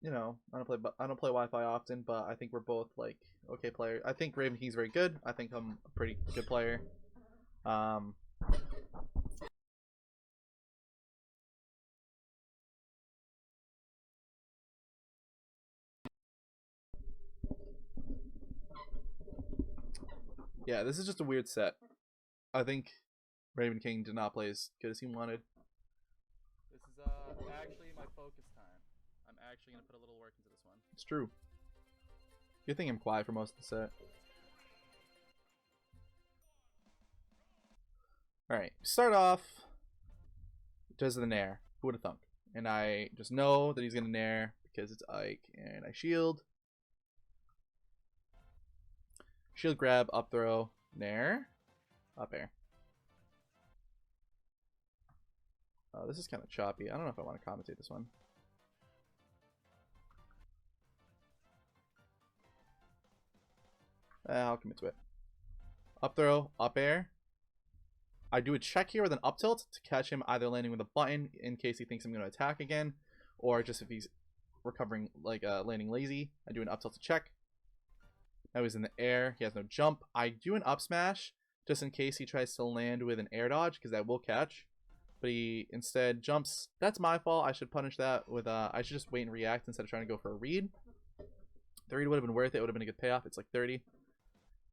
you know, I don't play Wi-Fi often, but I think we're both like okay players. I think Ravenking's very good. I think I'm a pretty good player. Um, yeah, this is just a weird set. I think Ravenking did not play as good as he wanted. This is actually my focus time. I'm actually gonna put a little work into this one. It's true. Good thing I'm quiet for most of the set. Alright, start off. Does the nair. Who would have thunk? And I just know that he's gonna nair because it's Ike, and I shield. Shield grab, up throw, nair, up air. This is kind of choppy. I don't know if I want to commentate this one. I'll commit to it. Up throw, up air. I do a check here with an up tilt to catch him either landing with a button in case he thinks I'm going to attack again, or just if he's recovering, like landing lazy. I do an up tilt to check. Now he's in the air. He has no jump. I do an up smash just in case he tries to land with an air dodge because that will catch. But he instead jumps. That's my fault. I should punish that with I should just wait and react instead of trying to go for a read. The read would have been worth it. It would have been a good payoff. It's like 30.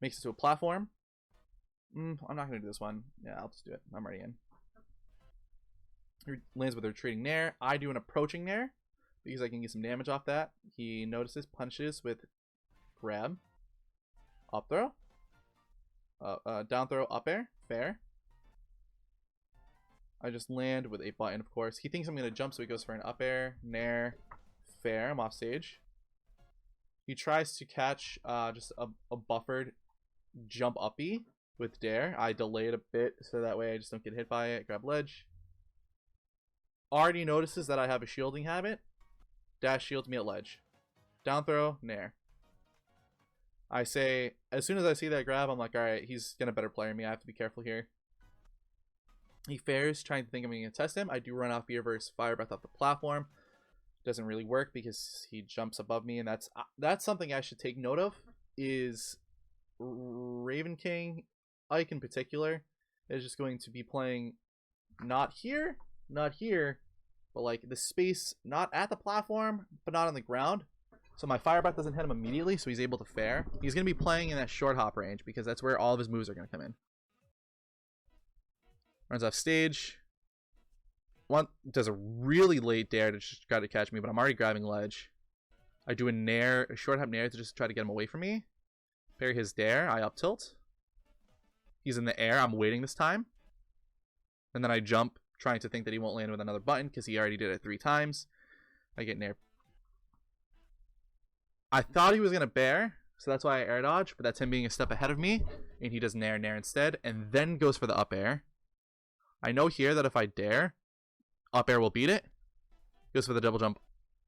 Makes it to a platform. I'm not going to do this one. Yeah, I'll just do it. I'm already in. He lands with a retreating nair. I do an approaching nair because I can get some damage off that. He notices, punches with grab. Up throw. Down throw, up air. Fair. I just land with a button, of course. He thinks I'm going to jump, so he goes for an up air, nair, fair. I'm off stage. He tries to catch just a buffered jump uppy with dare. I delay it a bit so that way I just don't get hit by it. Grab ledge. Already notices that I have a shielding habit. Dash shields me at ledge. Down throw, nair. I say, as soon as I see that grab, I'm like, alright, he's going to better player me. I have to be careful here. He fares, trying to think I'm going to test him. I do run off Beer versus Fire Breath off the platform. Doesn't really work because he jumps above me, and that's something I should take note of. Is Ravenking, Ike in particular, is just going to be playing not here, but like the space not at the platform, but not on the ground. So my Fire Breath doesn't hit him immediately, so he's able to fare. He's going to be playing in that short hop range because that's where all of his moves are going to come in. Runs off stage. One does a really late dare to just try to catch me, but I'm already grabbing ledge. I do a nair, a short hop nair to just try to get him away from me. Parry his dare. I up tilt. He's in the air. I'm waiting this time. And then I jump, trying to think that he won't land with another button because he already did it 3 times. I get nair. I thought he was going to bear, so that's why I air dodge, but that's him being a step ahead of me. And he does nair instead, and then goes for the up air. I know here that if I dare, up air will beat it. Goes for the double jump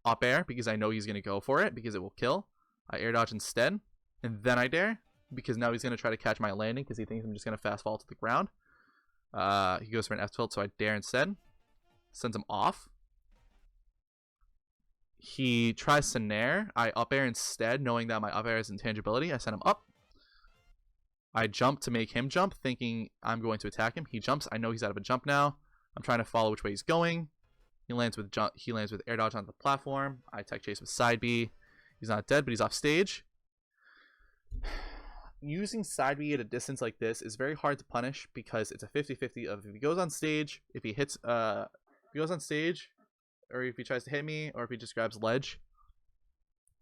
up air because I know he's going to go for it because it will kill. I air dodge instead, and then I dare because now he's going to try to catch my landing because he thinks I'm just going to fast fall to the ground. He goes for an F tilt, so I dare instead. Sends him off. He tries to nair. I up air instead, knowing that my up air is intangibility. I send him up. I jump to make him jump, thinking I'm going to attack him. He jumps. I know he's out of a jump now. I'm trying to follow which way he's going. He lands with air dodge on the platform. I tech chase with side B. He's not dead, but he's off stage. Using side B at a distance like this is very hard to punish because it's a 50-50 of if he goes on stage, if he goes on stage, or if he tries to hit me, or if he just grabs ledge.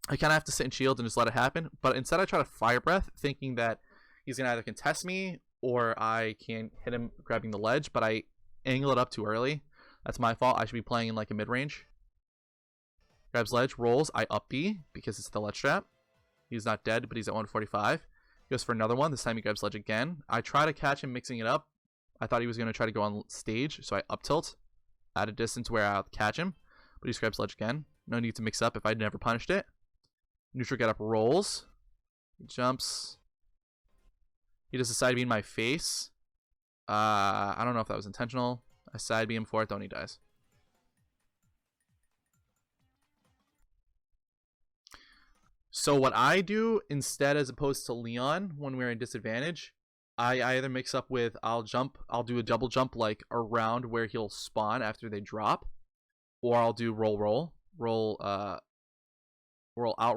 I kind of have to sit and shield and just let it happen. But instead I try to Fire Breath, thinking that he's going to either contest me or I can hit him grabbing the ledge, but I angle it up too early. That's my fault. I should be playing in like a mid-range. Grabs ledge, rolls. I up B because it's the ledge trap. He's not dead, but he's at 145. Goes for another one. This time he grabs ledge again. I try to catch him mixing it up. I thought he was going to try to go on stage, so I up tilt at a distance where I'll catch him, but he just grabs ledge again. No need to mix up if I'd never punished it. Neutral get up rolls. He jumps. He does a side B in my face. I don't know if that was intentional. I side B him for it, though, and he dies. So what I do instead, as opposed to Leon when we're in disadvantage, I either mix up with I'll do a double jump like around where he'll spawn after they drop, or I'll do roll out,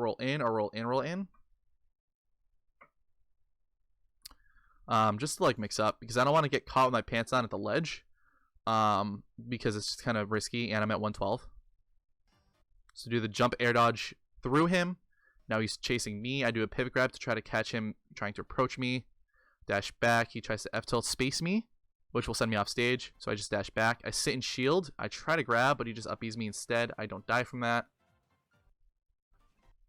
roll in, or roll in. Just to like mix up, because I don't want to get caught with my pants on at the ledge, because it's just kind of risky, and I'm at 112. So do the jump air dodge through him. Now he's chasing me. I do a pivot grab to try to catch him trying to approach me. Dash back. He tries to F-tilt space me, which will send me off stage. So I just dash back. I sit in shield. I try to grab, but he just up-Bs me instead. I don't die from that.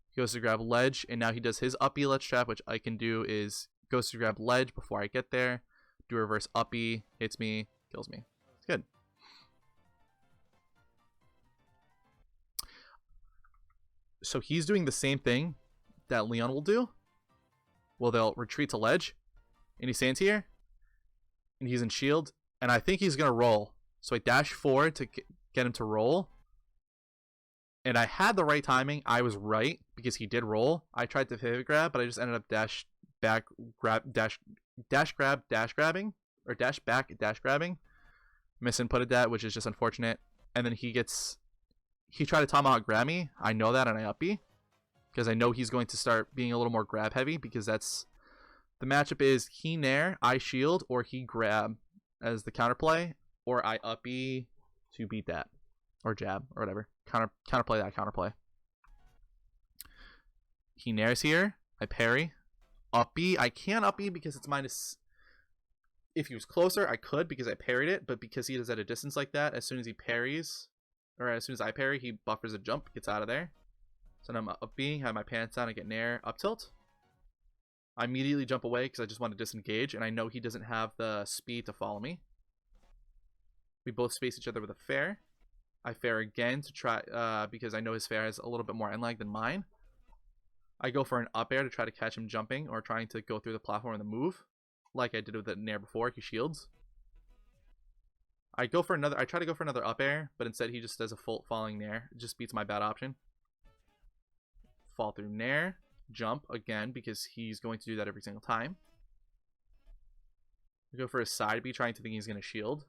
He goes to grab ledge, and now he does his up-B ledge trap, which I can do is goes to grab ledge before I get there. Do a reverse up-B, hits me, kills me. It's good. So he's doing the same thing that Leon will do. Well, they'll retreat to ledge, and he stands here, and he's in shield, and I think he's going to roll. So I dash forward to get him to roll, and I had the right timing. I was right, because he did roll. I tried to pivot grab, but I just ended up dash back grabbing. Misinputted that, which is just unfortunate. And then he tried to tomahawk grab me. I know that, and I up-B, because I know he's going to start being a little more grab heavy, because that's the matchup is he nair, I shield, or he grab as the counterplay, or I up-B to beat that, or jab, or whatever. Counterplay that counterplay. He nairs here, I parry, up-B. I can't up-B because it's minus. If he was closer, I could, because I parried it, but because he is at a distance like that, as soon as he parries, or as soon as I parry, he buffers a jump, gets out of there. So now I'm up-B, have my pants down, I get nair, up tilt. I immediately jump away because I just want to disengage, and I know he doesn't have the speed to follow me. We both space each other with a fair. I fair again to try, because I know his fair has a little bit more end lag than mine. I go for an up air to try to catch him jumping or trying to go through the platform in the move, like I did with the nair before. He shields. I try to go for another up air, but instead he just does a full falling nair. It just beats my bad option. Fall through nair, jump again, because he's going to do that every single time. I go for a side B, trying to think he's going to shield.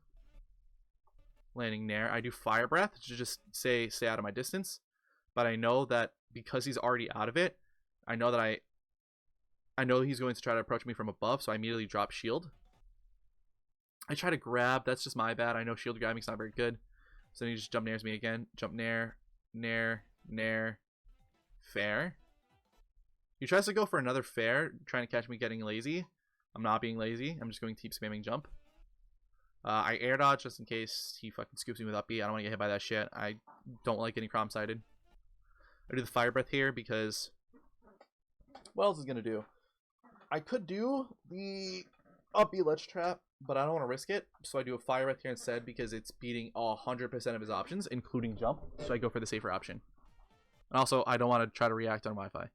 Landing nair. I do fire breath to just stay out of my distance, but I know that because he's already out of it, I know he's going to try to approach me from above, so I immediately drop shield. I try to grab. That's just my bad. I know shield grabbing's not very good, so then he just jump nairs me again. Jump nair, nair, nair, fair. He tries to go for another fair, trying to catch me getting lazy. I'm not being lazy. I'm just going to keep spamming jump. I air dodge just in case he fucking scoops me with up B. I don't want to get hit by that shit. I don't like getting crom sided. I do the fire breath here because what else is gonna do? I could do the up B ledge trap, but I don't want to risk it. So I do a fire breath here instead because it's beating 100% of his options, including jump. So I go for the safer option. And also, I don't want to try to react on Wi-Fi.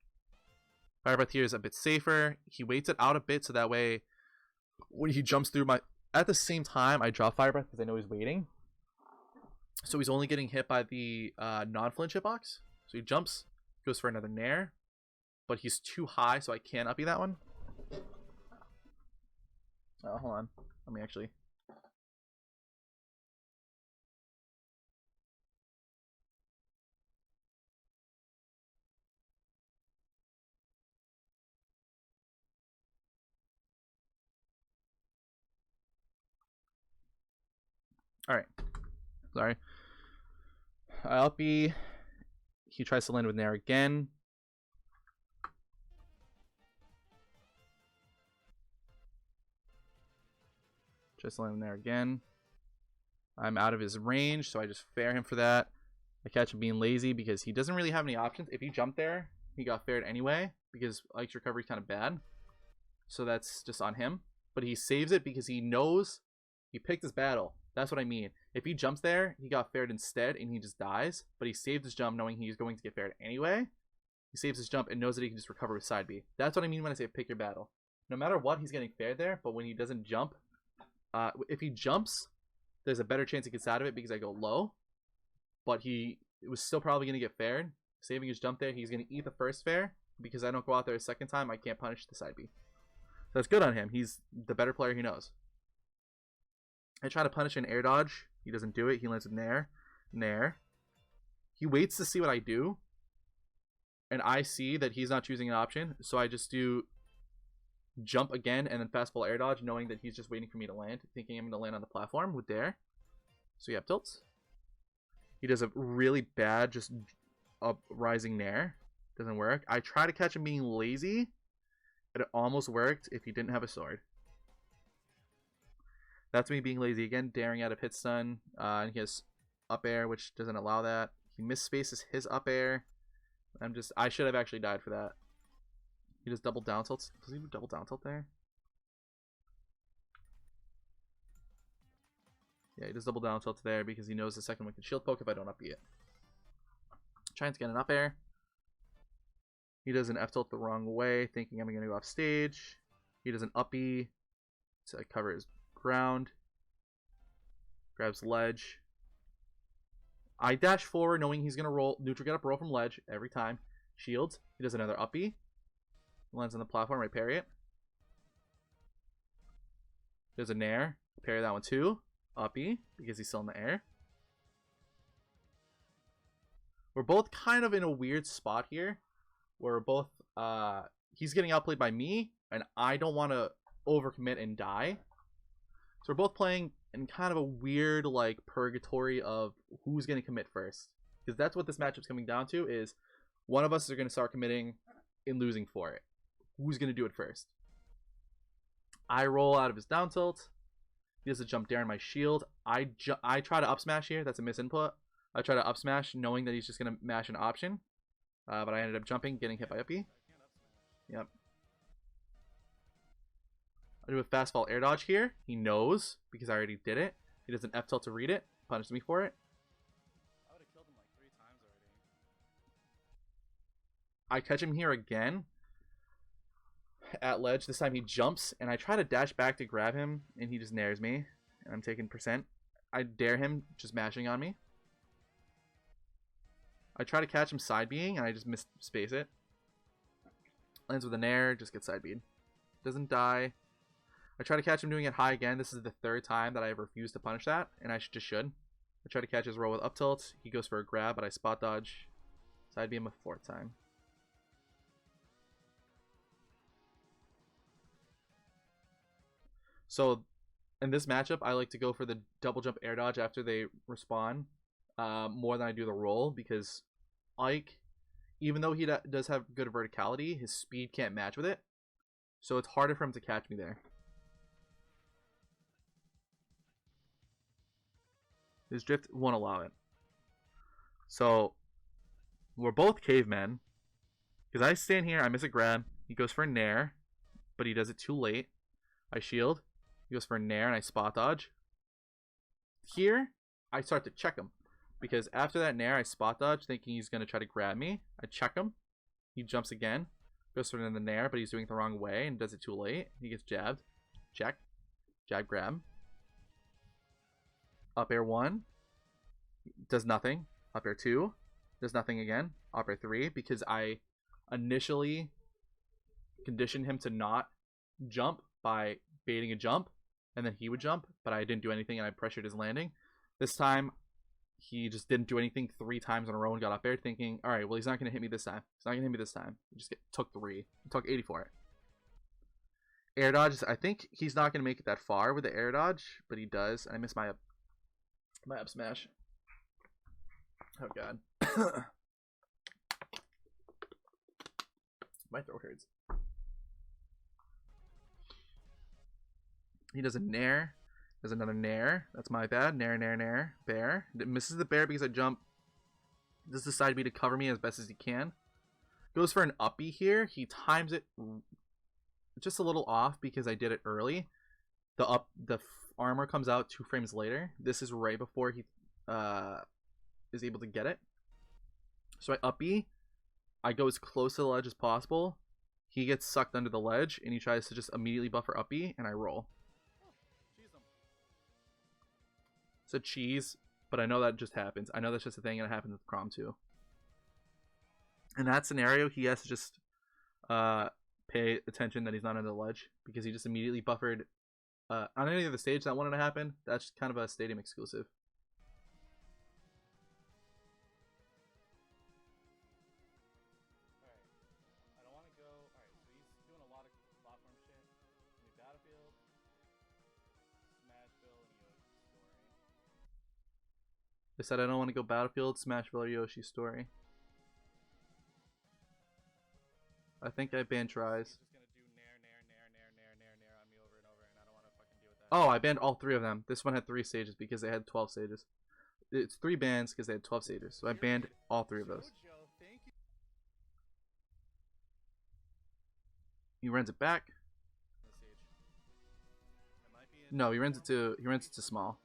Fire breath here is a bit safer. He waits it out a bit so that way when he jumps through my... At the same time, I drop fire breath because I know he's waiting. So he's only getting hit by the non-flinch hitbox. So he jumps, goes for another nair, but he's too high, so I can't up-B that one. Oh, hold on. Let me actually... Alright. Sorry. I up-B. He tries to land with nair again. Just land there again. I'm out of his range, so I just fair him for that. I catch him being lazy because he doesn't really have any options. If he jumped there, he got faired anyway because Ike's recovery is kind of bad. So that's just on him. But he saves it because he knows he picked his battle. That's what I mean. If he jumps there, he got faired instead and he just dies. But he saved his jump knowing he's going to get faired anyway. He saves his jump and knows that he can just recover with side B. That's what I mean when I say pick your battle. No matter what, he's getting faired there. But when he doesn't jump, if he jumps, there's a better chance he gets out of it because I go low. But it was still probably going to get faired. Saving his jump there, he's going to eat the first fair. because I don't go out there a second time, I can't punish the side B. So that's good on him. He's the better player, he knows. I try to punish an air dodge. He doesn't do it. He lands with nair. Nair. He waits to see what I do. And I see that he's not choosing an option. So I just do jump again and then fastball air dodge, knowing that he's just waiting for me to land, thinking I'm going to land on the platform with dare. So you have tilts. He does a really bad just up rising nair. Doesn't work. I try to catch him being lazy. And it almost worked if he didn't have a sword. That's me being lazy again, daring out of hit stun. And he has up air, which doesn't allow that. He misspaces his up air. I should have actually died for that. He does double down tilts. Does he do double down tilt there? Yeah, he does double down tilt there because he knows the second one can shield poke if I don't up B it. Trying to get an up air. He does an F tilt the wrong way, thinking I'm going to go off stage. He does an up B to cover his ground. Grabs ledge. I dash forward knowing he's going to roll, neutral get up roll from ledge every time. Shields. He does another up B. Lands on the platform, I parry it. There's a nair. Parry that one too. Up B because he's still in the air. We're both kind of in a weird spot here. Where we're both, he's getting outplayed by me, and I don't want to overcommit and die. So we're both playing in kind of a weird, like, purgatory of who's going to commit first. Because that's what this matchup's coming down to, is one of us are going to start committing and losing for it. Who's going to do it first? I roll out of his down tilt. He does a jump dare in my shield. I try to up smash here. That's a misinput. I try to up smash knowing that he's just going to mash an option. But I ended up jumping, getting hit by up B. Yep. I do a fastball air dodge here. He knows because I already did it. He does an F tilt to read it. Punishes me for it. I would have killed him like 3 times already. I catch him here again. At ledge. This time he jumps. And I try to dash back to grab him. And he just nairs me. And I'm taking percent. I dare him just mashing on me. I try to catch him side B'ing, and I just space it. Lands with an air, just gets side B'd. Doesn't die. I try to catch him doing it high again. This is the 3rd time that I have refused to punish that, and I just should. I try to catch his roll with up tilt. He goes for a grab, but I spot dodge. Side B him a 4th time. So, in this matchup, I like to go for the double jump air dodge after they respawn more than I do the roll, because Ike, even though he does have good verticality, his speed can't match with it. So it's harder for him to catch me there. His drift won't allow it. So we're both cavemen. Because I stand here, I miss a grab. He goes for a nair, but he does it too late. I shield. He goes for a nair and I spot dodge. Here, I start to check him. Because after that nair, I spot dodge, thinking he's going to try to grab me. I check him. He jumps again. Goes for the nair, but he's doing it the wrong way and does it too late. He gets jabbed. Check. Jab grab. Up air 1. Does nothing. Up air 2. Does nothing again. Up air 3. Because I initially conditioned him to not jump by baiting a jump. And then he would jump. But I didn't do anything and I pressured his landing. This time, he just didn't do anything 3 times in a row and got up air thinking, alright, well, he's not going to hit me this time. He's not going to hit me this time. He just took 3. He took 80 for it. Air dodge, I think he's not going to make it that far with the air dodge, but he does. I miss my up smash. Oh, God. My throat hurts. He does a nair. There's another nair. That's my bad. Nair, nair, nair. Bear. It misses the bear because I jump. Does the side B to cover me as best as he can. Goes for an uppy here. He times it just a little off because I did it early. The armor comes out 2 frames later. This is right before he is able to get it. So I uppy. I go as close to the ledge as possible. He gets sucked under the ledge and he tries to just immediately buffer uppy and I roll. It's a cheese, but I know that just happens. I know that's just a thing and it happens with Crom too. In that scenario, he has to just pay attention that he's not on the ledge because he just immediately buffered on any of the stage that wanted to happen. That's kind of a stadium exclusive. Alright. I don't want to go. Alright, so he's doing a lot of platform shit. New Battlefield, Smashville, and Yoshi Story. They said I don't want to go Battlefield, Smashville, or Yoshi Story. I think I banned tries. He's just gonna do nair on me over and over, and I don't want to fucking deal with that. Oh, I banned all 3 of them. This one had 3 stages because they had 12 stages. It's 3 bans because they had 12 stages. So I banned all 3 of those. Thank you. He runs it back. No, he runs it to small.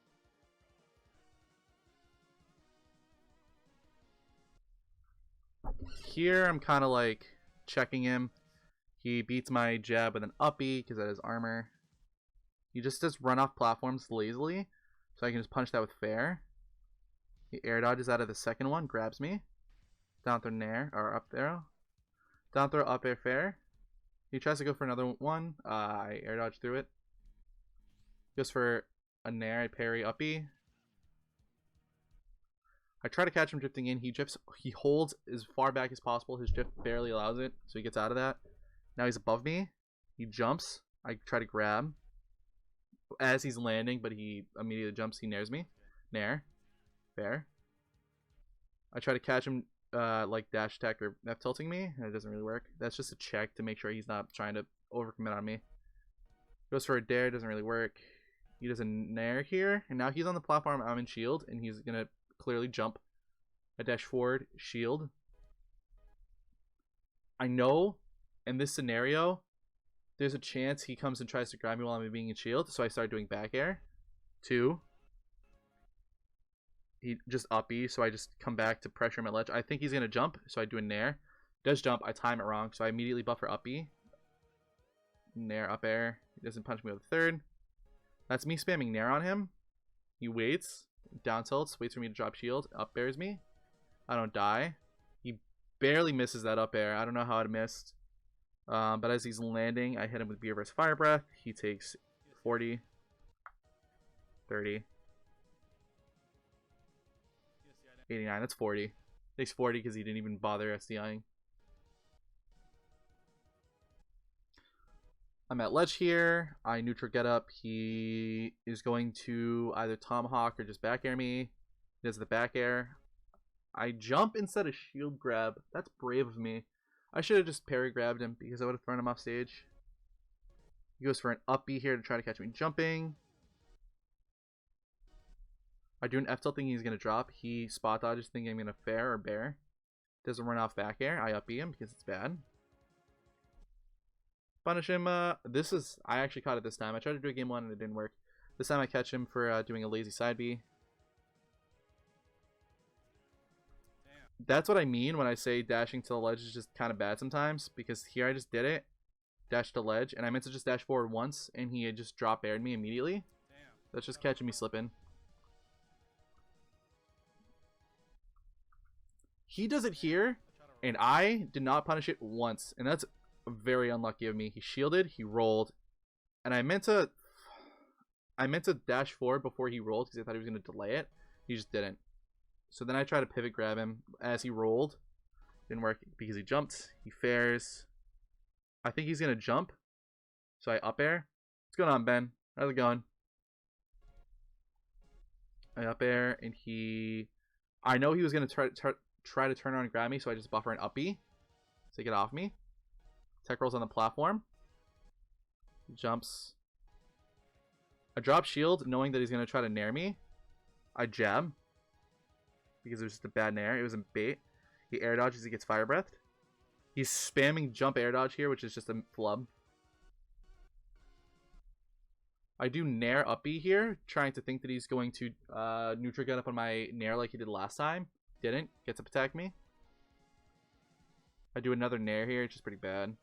Here I'm kind of like checking him. He beats my jab with an uppy because that is armor. He just does run off platforms lazily, so I can just punch that with fair. He air dodges out of the second one, grabs me. Down throw nair, or up there. Down throw up air fair. He tries to go for another one. I air dodge through it. Goes for a nair, I parry uppy. I try to catch him drifting in. He drifts. He holds as far back as possible. His drift barely allows it, so he gets out of that. Now he's above me. He jumps. I try to grab as he's landing, but he immediately jumps. He nairs me. Nair. Fair. I try to catch him like dash attack or F tilting me, and it doesn't really work. That's just a check to make sure he's not trying to overcommit on me. Goes for a dare, doesn't really work. He does a nair here, and now he's on the platform. I'm in shield, and he's gonna clearly jump. A dash forward, shield. I know in this scenario, there's a chance he comes and tries to grab me while I'm being in shield, so I start doing back air. 2. He just uppy, so I just come back to pressure him at ledge. I think he's gonna jump, so I do a nair. Does jump, I time it wrong, so I immediately buffer uppy. Nair up air. He doesn't punch me with a third. That's me spamming nair on him. He waits, down tilts, waits for me to drop shield, up airs me. I don't die. He barely misses that up air. I don't know how it missed. But as he's landing, I hit him with Beer vs. Fire Breath. He takes 40, 30, 89. That's 40. Takes 40 because he didn't even bother SDIing. I'm at ledge here. I neutral get up. He is going to either tomahawk or just back air me. He does the back air. I jump instead of shield grab. That's brave of me. I should have just parry grabbed him because I would have thrown him off stage. He goes for an uppy here to try to catch me jumping. I do an F tilt thinking he's going to drop. He spot dodges thinking I'm going to fair or bear. Doesn't run off back air. I uppy him because it's bad. Punish him. I actually caught it this time. I tried to do a game 1 and it didn't work. This time I catch him for doing a lazy side B. That's what I mean when I say dashing to the ledge is just kind of bad sometimes, because here I just did it, dash to ledge, and I meant to just dash forward once, and he had just drop aired me immediately. That's just catching me slipping. He does it here, and I did not punish it once, and that's very unlucky of me. He shielded, he rolled, and I meant to dash forward before he rolled because I thought he was going to delay it. He just didn't. So then I try to pivot grab him as he rolled. Didn't work because he jumped. He fairs. I think he's going to jump. So I up air. What's going on, Ben? How's it going? I up air, and I know he was going to try to turn around and grab me, so I just buffer an uppy. Take it off me. Tech rolls on the platform. Jumps. I drop shield knowing that he's going to try to nair me. I jab. Because it was just a bad nair. It was a bait. He air dodges, he gets fire breathed. He's spamming jump air dodge here, which is just a flub. I do nair uppy here, trying to think that he's going to neutral get up on my nair like he did last time. Didn't. Gets up attack me. I do another nair here, which is pretty bad.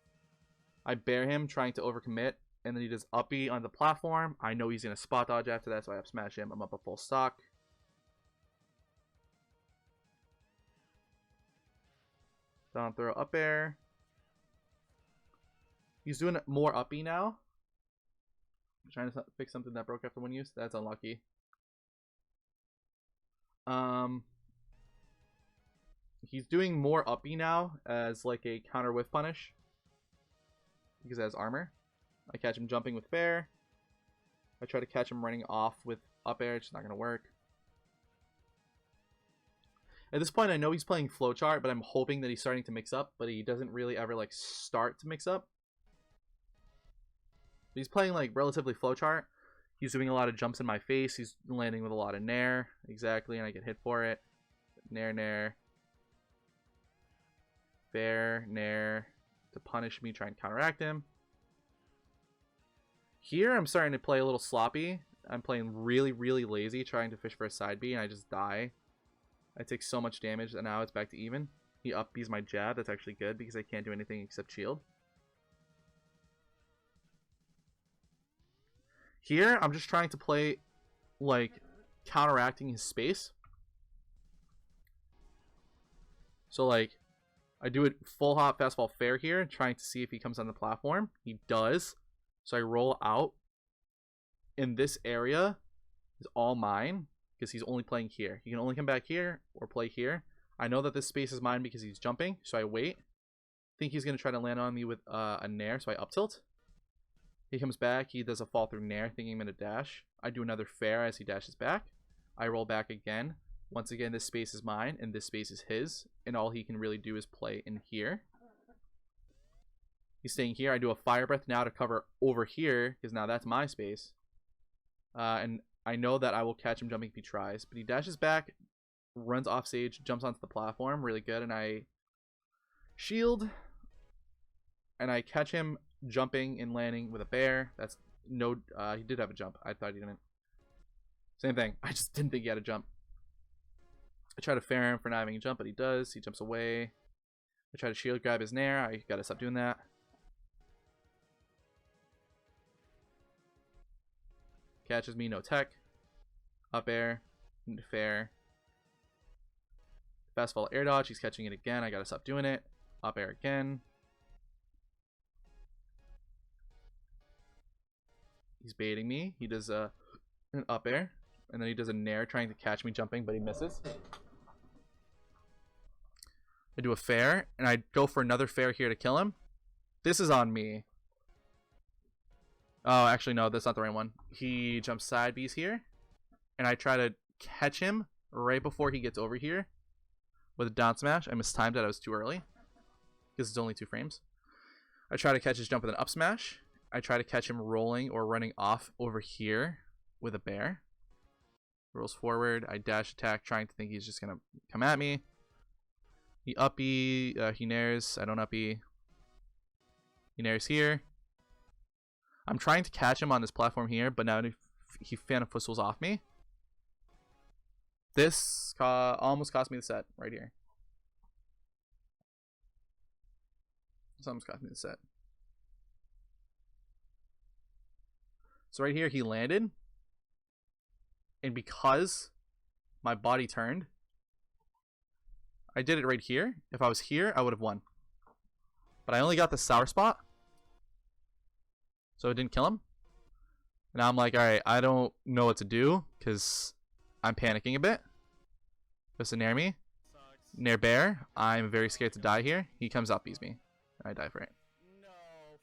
I bear him, trying to overcommit, and then he does uppy on the platform. I know he's going to spot dodge after that, so I have smash him. I'm up a full stock. Down throw up air. He's doing more uppy now. I'm trying to fix something that broke after one use. That's unlucky. He's doing more uppy now as like a counter whiff punish. Because it has armor. I catch him jumping with fair. I try to catch him running off with up air. It's not going to work. At this point, I know he's playing flowchart, but I'm hoping that he's starting to mix up, but he doesn't really ever like start to mix up. He's playing like relatively flowchart. He's doing a lot of jumps in my face. He's landing with a lot of nair. Exactly, and I get hit for it. Nair, nair. Fair, nair. To punish me, try and counteract him. Here, I'm starting to play a little sloppy. I'm playing really, really lazy, trying to fish for a side B, and I just die. I take so much damage, and now it's back to even. He up B's my jab. That's actually good, because I can't do anything except shield. Here, I'm just trying to play, like, counteracting his space. So, like, I do it full hop, fastball, fair here, trying to see if he comes on the platform. He does. So I roll out. In this area is all mine, because he's only playing here. He can only come back here or play here. I know that this space is mine because he's jumping, so I wait. Think he's going to try to land on me with a nair, so I up tilt. He comes back. He does a fall through nair, thinking I'm going to dash. I do another fair as he dashes back. I roll back again. Once again, this space is mine, and this space is his. And all he can really do is play in here. He's staying here. I do a fire breath now to cover over here, because now that's my space. And I know that I will catch him jumping if he tries. But he dashes back, runs off stage, jumps onto the platform. Really good. And I shield. And I catch him jumping and landing with a bear. That's no... he did have a jump. I thought he didn't. Same thing. I just didn't think he had a jump. I try to fair him for not having a jump, but he does. He jumps away. I try to shield grab his nair. I gotta stop doing that. Catches me, no tech. Up air. Fair. Fastball air dodge. He's catching it again. I gotta stop doing it. Up air again. He's baiting me. He does an up air. And then he does a nair trying to catch me jumping, but he misses. I do a fair, and I go for another fair here to kill him. This is on me. Oh, actually, no, that's not the right one. He jumps side B's here, and I try to catch him right before he gets over here with a down smash. I mistimed it. I was too early because it's only 2 frames. I try to catch his jump with an up smash. I try to catch him rolling or running off over here with a bear. Rolls forward. I dash attack, trying to think he's just going to come at me. He uppy. He nairs. I don't uppy. He nairs here. I'm trying to catch him on this platform here, but now he Phantom Whistles off me. This almost cost me the set right here. This almost cost me the set. So right here he landed. And because my body turned, I did it right here. If I was here, I would have won. But I only got the sour spot. So it didn't kill him. Now I'm like, alright, I don't know what to do because I'm panicking a bit. Goes to nair me. Nair bear. I'm very scared to die here. He comes up, beats me. I die for it. No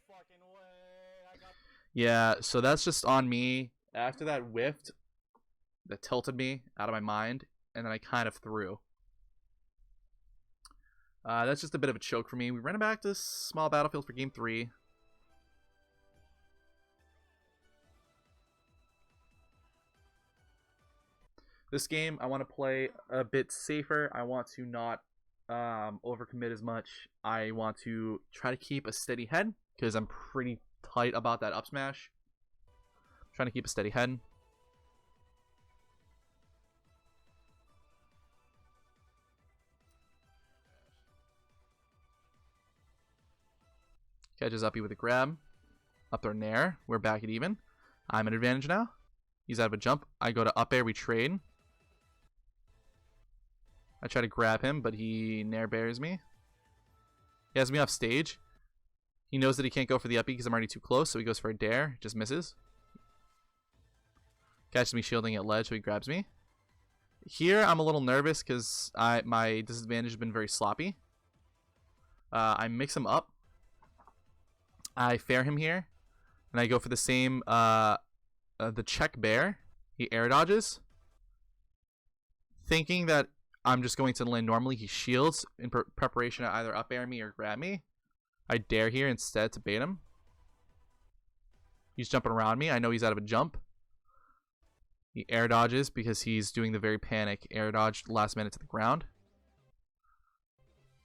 fucking way. I got... Yeah, so that's just on me. After that whiffed, that tilted me out of my mind, and then I kind of threw. That's just a bit of a choke for me. We ran it back to small battlefield for game 3. This game, I want to play a bit safer. I want to not overcommit as much. I want to try to keep a steady head because I'm pretty tight about that up smash. I'm trying to keep a steady head. Catches uppy with a grab. Up there nair. We're back at even. I'm at advantage now. He's out of a jump. I go to up air. We trade. I try to grab him, but he nair bears me. He has me off stage. He knows that he can't go for the uppy because I'm already too close, so he goes for a dare. Just misses. Catches me shielding at ledge, so he grabs me. Here, I'm a little nervous because my disadvantage has been very sloppy. I mix him up. I fair him here. And I go for the same, the check bear. He air dodges. Thinking that I'm just going to land normally, he shields in preparation to either up air me or grab me. I dare here instead to bait him. He's jumping around me. I know he's out of a jump. He air dodges because he's doing the very panic air dodge last minute to the ground.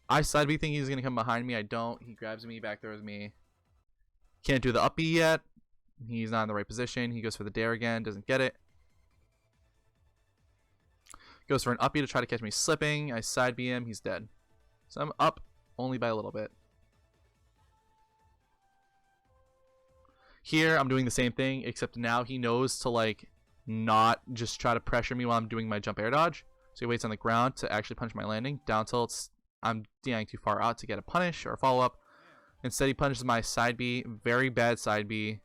I side B think he's going to come behind me. I don't. He grabs me, back throws me. Can't do the up B yet. He's not in the right position. He goes for the dare again. Doesn't get it. Goes for an up B to try to catch me slipping. I side B him. He's dead. So I'm up only by a little bit. Here, I'm doing the same thing, except now he knows to, like, not just try to pressure me while I'm doing my jump air dodge. So he waits on the ground to actually punch my landing. Down tilts. I'm DIing too far out to get a punish or a follow-up. Instead, he punishes my side B. Very bad side B.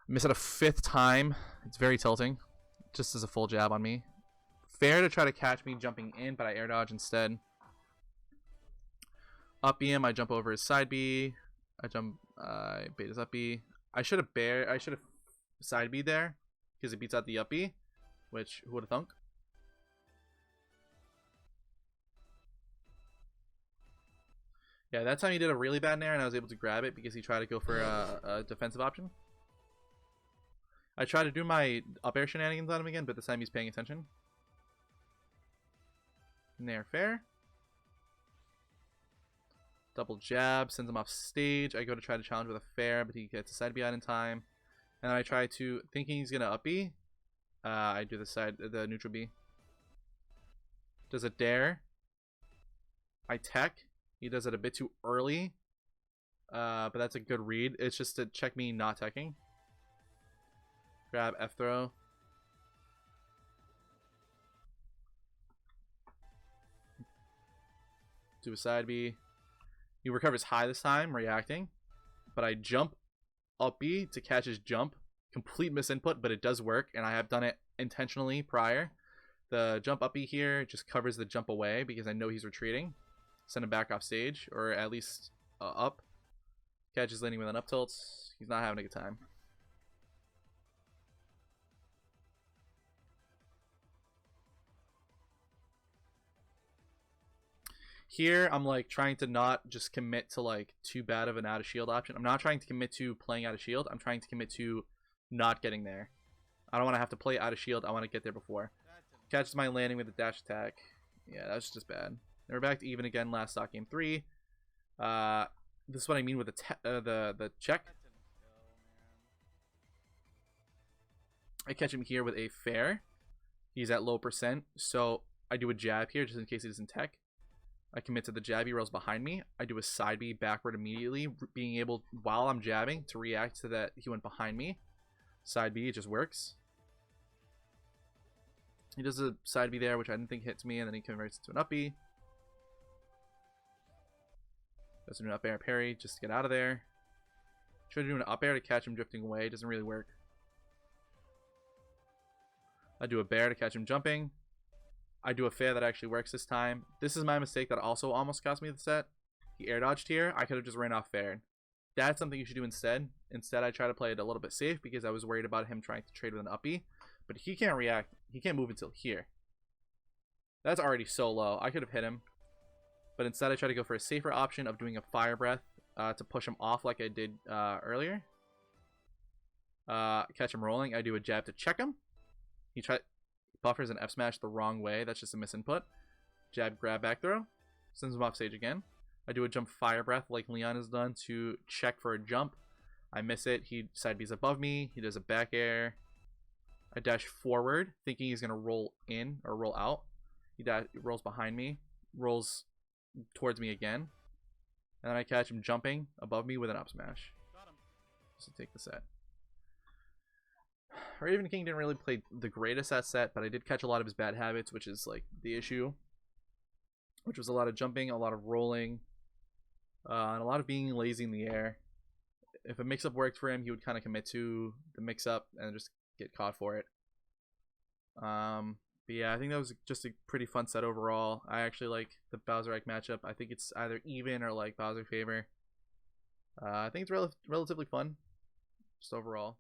Miss it a 5th time. It's very tilting. Just as a full jab on me. Fair to try to catch me jumping in, but I air dodge instead. Up B him. I jump over his side B. I bait his up B. I should have side B there because it beats out the up B, which who would have thunk? Yeah, that time he did a really bad nair and I was able to grab it because he tried to go for a defensive option. I tried to do my up air shenanigans on him again, but this time he's paying attention. Nair fair. Double jab, sends him off stage. I go to try to challenge with a fair, but he gets a side B out in time. And I try to, thinking he's going to up B, I do the neutral B. Does a dare. I tech. He does it a bit too early. But that's a good read. It's just to check me not teching. Grab F throw. Do a side B. He recovers high this time, reacting. But I jump up B to catch his jump. Complete misinput, but it does work. And I have done it intentionally prior. The jump up B here just covers the jump away because I know he's retreating. Send him back off stage, or at least up. Catches landing with an up tilt. He's not having a good time. Here, I'm like trying to not just commit to like too bad of an out of shield option. I'm not trying to commit to playing out of shield. I'm trying to commit to not getting there. I don't want to have to play out of shield. I want to get there before. Catches my landing with a dash attack. Yeah, that's just bad. And we're back to even again. Last stock game 3. This is what I mean with the check. I catch him here with a fair. He's at low percent, so I do a jab here just in case he doesn't tech. I commit to the jab, he rolls behind me. I do a side B backward immediately, being able, while I'm jabbing, to react to that he went behind me. Side B, it just works. He does a side B there, which I didn't think hits me, and then he converts it to an up B. Does an up air parry, just to get out of there. Try to do an up air to catch him drifting away, it doesn't really work. I do a bear to catch him jumping. I do a fair that actually works this time. This is my mistake that also almost cost me the set. He air dodged here. I could have just ran off fair. That's something you should do instead. Instead, I try to play it a little bit safe because I was worried about him trying to trade with an uppy. But he can't react. He can't move until here. That's already so low. I could have hit him. But instead, I try to go for a safer option of doing a fire breath to push him off like I did earlier. Catch him rolling. I do a jab to check him. He buffers an F smash the wrong way. That's just a misinput. Jab, grab, back throw. Sends him off stage again. I do a jump fire breath like Leon has done to check for a jump. I miss it. He side B's above me. He does a back air. I dash forward, thinking he's going to roll in or roll out. He rolls behind me. Rolls towards me again. And then I catch him jumping above me with an up smash. Got him. Just to take the set. Ravenking didn't really play the greatest that set, but I did catch a lot of his bad habits, which is like the issue. Which was a lot of jumping, a lot of rolling, and a lot of being lazy in the air. If a mix-up worked for him, he would kind of commit to the mix-up and just get caught for it. But yeah, I think that was just a pretty fun set overall. I actually like the Bowser Ike matchup. I think it's either even or like Bowser favor. I think it's relatively fun, just overall.